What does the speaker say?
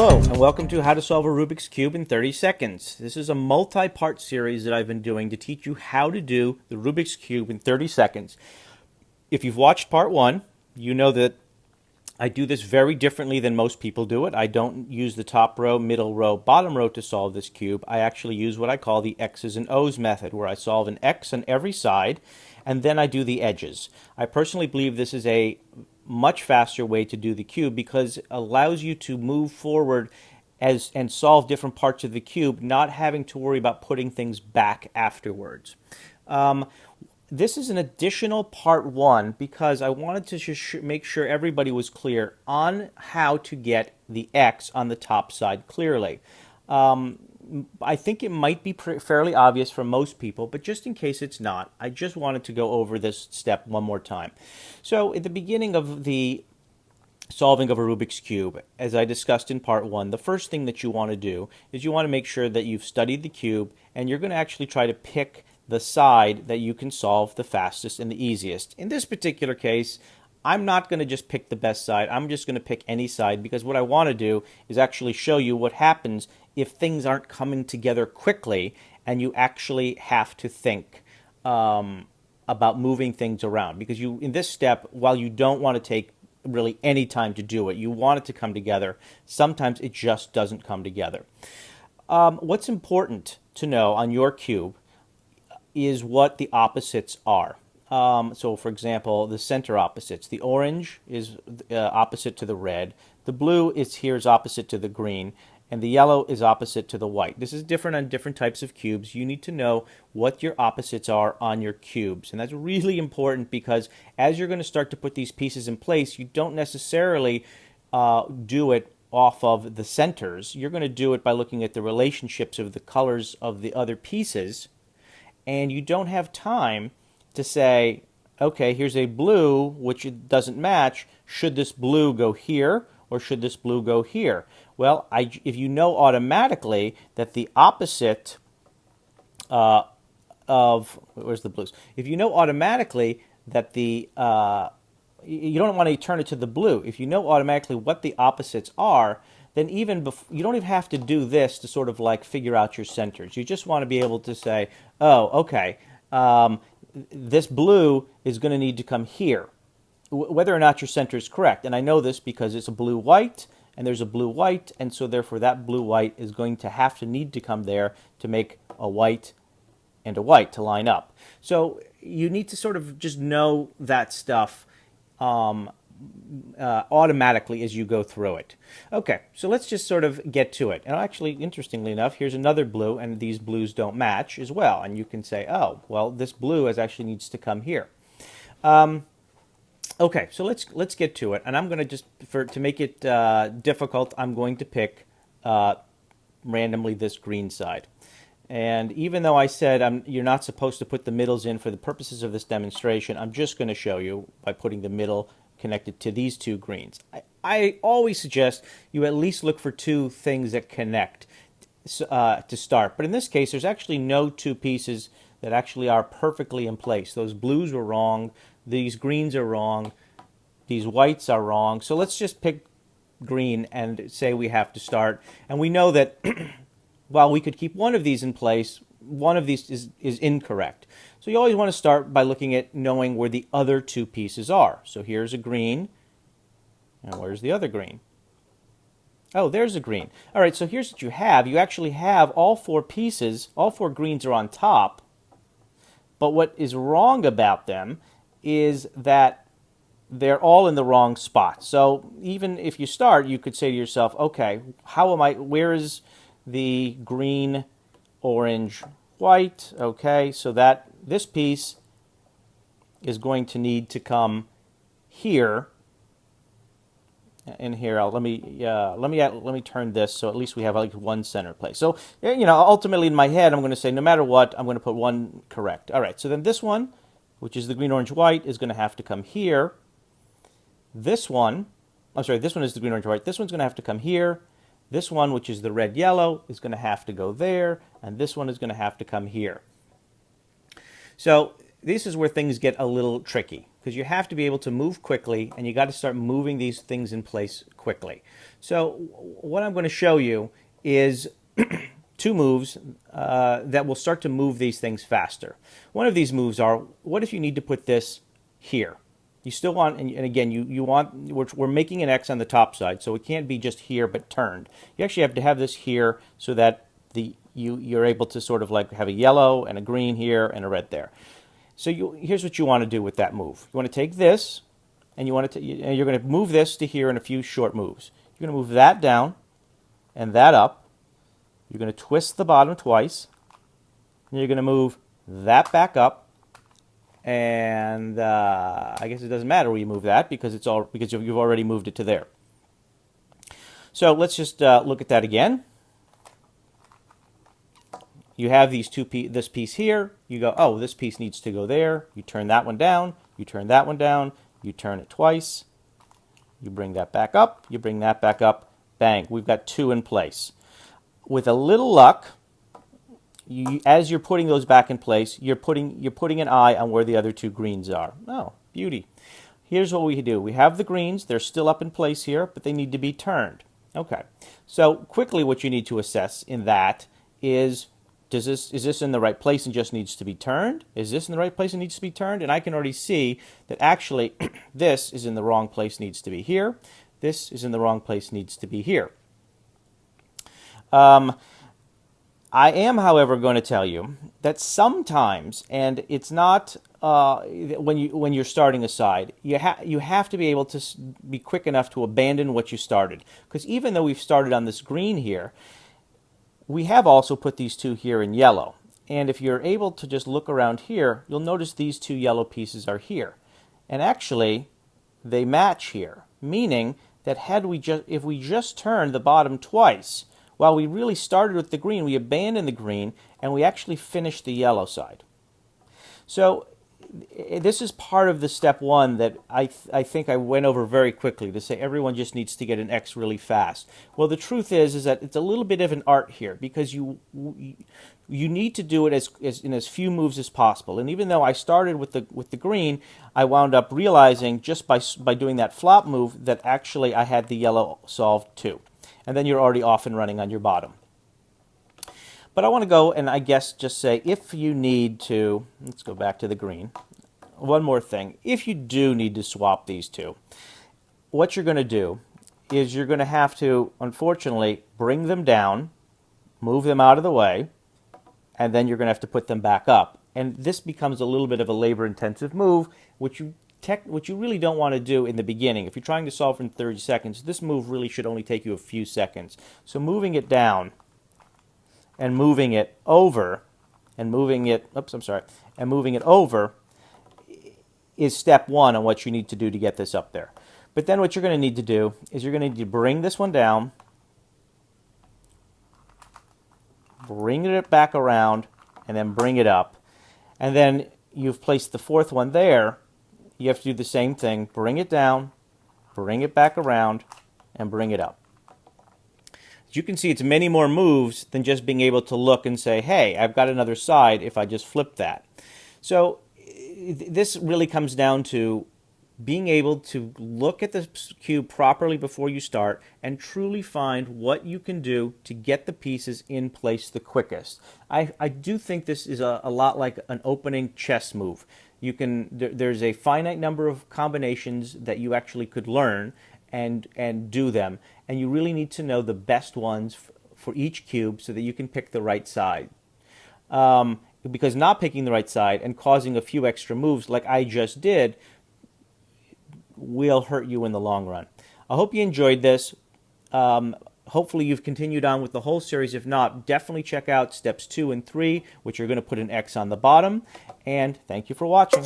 Hello, and welcome to How to Solve a Rubik's Cube in 30 Seconds. This is a multi-part series that I've been doing to teach you how to do the Rubik's Cube in 30 seconds. If you've watched part 1, you know that I do this very differently than most people do it. I don't use the top row, middle row, bottom row to solve this cube. I actually use what I call the X's and O's method, where I solve an X on every side, and then I do the edges. I personally believe this is a much faster way to do the cube because it allows you to move forward and solve different parts of the cube, not having to worry about putting things back afterwards. This is an additional part 1 because I wanted to make sure everybody was clear on how to get the X on the top side clearly. I think it might be fairly obvious for most people, but just in case it's not, I just wanted to go over this step one more time. So at the beginning of the solving of a Rubik's Cube, as I discussed in part 1, the first thing that you want to do is you want to make sure that you've studied the cube and you're going to actually try to pick the side that you can solve the fastest and the easiest. In this particular case, I'm not going to just pick the best side. I'm just going to pick any side because what I want to do is actually show you what happens if things aren't coming together quickly and you actually have to think about moving things around. Because you, in this step, while you don't want to take really any time to do it, you want it to come together, sometimes it just doesn't come together. What's important to know on your cube is what the opposites are. So for example, the center opposites. The orange is opposite to the red. The blue is opposite to the green. And the yellow is opposite to the white. This is different on different types of cubes. You need to know what your opposites are on your cubes. And that's really important because as you're going to start to put these pieces in place, you don't necessarily do it off of the centers. You're going to do it by looking at the relationships of the colors of the other pieces. And you don't have time to say, okay, here's a blue which it doesn't match. Should this blue go here or should this blue go here? Well, if you know automatically that the opposite where's the blues? If you know automatically that you don't want to turn it to the blue. If you know automatically what the opposites are, then even you don't even have to do this to sort of like figure out your centers. You just want to be able to say, oh, okay, this blue is going to need to come here, whether or not your center is correct. And I know this because it's a blue-white, and there's a blue-white, and so therefore that blue-white is going to need to come there to make a white and a white to line up. So you need to sort of just know that stuff automatically as you go through it. Okay, so let's just sort of get to it. And actually, interestingly enough, here's another blue, and these blues don't match as well. And you can say, oh, well, this blue actually needs to come here. Okay, so let's get to it. And I'm going to just, to make it difficult, I'm going to pick randomly this green side. And even though I said you're not supposed to put the middles in for the purposes of this demonstration, I'm just going to show you by putting the middle connected to these two greens. I always suggest you at least look for two things that connect to start. But in this case, there's actually no two pieces that actually are perfectly in place. Those blues were wrong. These greens are wrong. These whites are wrong. So let's just pick green and say we have to start. And we know that while we could keep one of these in place, one of these is incorrect. So you always want to start by looking at knowing where the other two pieces are. So here's a green. And where's the other green? Oh, there's a green. All right, so here's what you have. You actually have all four pieces. All four greens are on top. But what is wrong about them is that they're all in the wrong spot. So even if you start, you could say to yourself, okay, where is the green, orange, white? Okay, so that this piece is going to need to come here. And here, let me turn this so at least we have like one center place. So ultimately in my head, I'm going to say no matter what, I'm going to put one correct. All right, so then this one, which is the green, orange, white, is going to have to come here. This one, I'm sorry, this one is the green, orange, white. This one's going to have to come here. This one, which is the red, yellow, is going to have to go there. And this one is going to have to come here. So this is where things get a little tricky, because you have to be able to move quickly, and you got to start moving these things in place quickly. So what I'm going to show you is two moves that will start to move these things faster. One of these moves are, what if you need to put this here? You still want, and again, you want, we're making an X on the top side, so it can't be just here but turned. You actually have to have this here so that you're able to sort of like have a yellow and a green here and a red there. So here's what you want to do with that move. You want to take this, and you're going to move this to here in a few short moves. You're going to move that down and that up. You're going to twist the bottom twice, and you're going to move that back up. And I guess it doesn't matter where you move that because you've already moved it to there. So let's just look at that again. You have this piece here. You go, oh, this piece needs to go there. You turn that one down. You turn that one down. You turn it twice. You bring that back up. You bring that back up. Bang! We've got two in place. With a little luck, as you're putting those back in place, you're putting an eye on where the other two greens are. Oh, beauty. Here's what we do. We have the greens. They're still up in place here, but they need to be turned. Okay. So quickly what you need to assess in that is, is this in the right place and just needs to be turned? Is this in the right place and needs to be turned? And I can already see that actually this is in the wrong place, needs to be here. This is in the wrong place, needs to be here. I am, however, going to tell you that sometimes, and it's not when you're starting a side, you have to be able to be quick enough to abandon what you started. Because even though we've started on this green here, we have also put these two here in yellow. And if you're able to just look around here, you'll notice these two yellow pieces are here. And actually, they match here, meaning that if we just turned the bottom twice, while we really started with the green, we abandoned the green, and we actually finished the yellow side. So this is part of the step one that I think I went over very quickly to say everyone just needs to get an X really fast. Well, the truth is that it's a little bit of an art here because you need to do it in as few moves as possible. And even though I started with the green, I wound up realizing just by doing that flop move that actually I had the yellow solved too. And then you're already off and running on your bottom. But I want to go and I guess just say if you need to, let's go back to the green. One more thing. If you do need to swap these two, what you're going to do is you're going to have to, unfortunately, bring them down, move them out of the way, and then you're going to have to put them back up. And this becomes a little bit of a labor-intensive move, which you really don't want to do in the beginning. If you're trying to solve in 30 seconds, this move really should only take you a few seconds. So moving it down and moving it over and moving it, and moving it over is step one on what you need to do to get this up there. But then what you're going to need to do is you're going to need to bring this one down, bring it back around, and then bring it up. And then you've placed the fourth one there. You have to do the same thing. Bring it down, bring it back around, and bring it up. As you can see, it's many more moves than just being able to look and say, hey, I've got another side if I just flip that. So this really comes down to being able to look at the cube properly before you start and truly find what you can do to get the pieces in place the quickest. I do think this is a lot like an opening chess move. There's a finite number of combinations that you actually could learn and do them, and you really need to know the best ones for each cube so that you can pick the right side. Because not picking the right side and causing a few extra moves like I just did will hurt you in the long run. I hope you enjoyed this. Hopefully you've continued on with the whole series. If not, definitely check out steps 2 and 3, which are going to put an X on the bottom. And thank you for watching.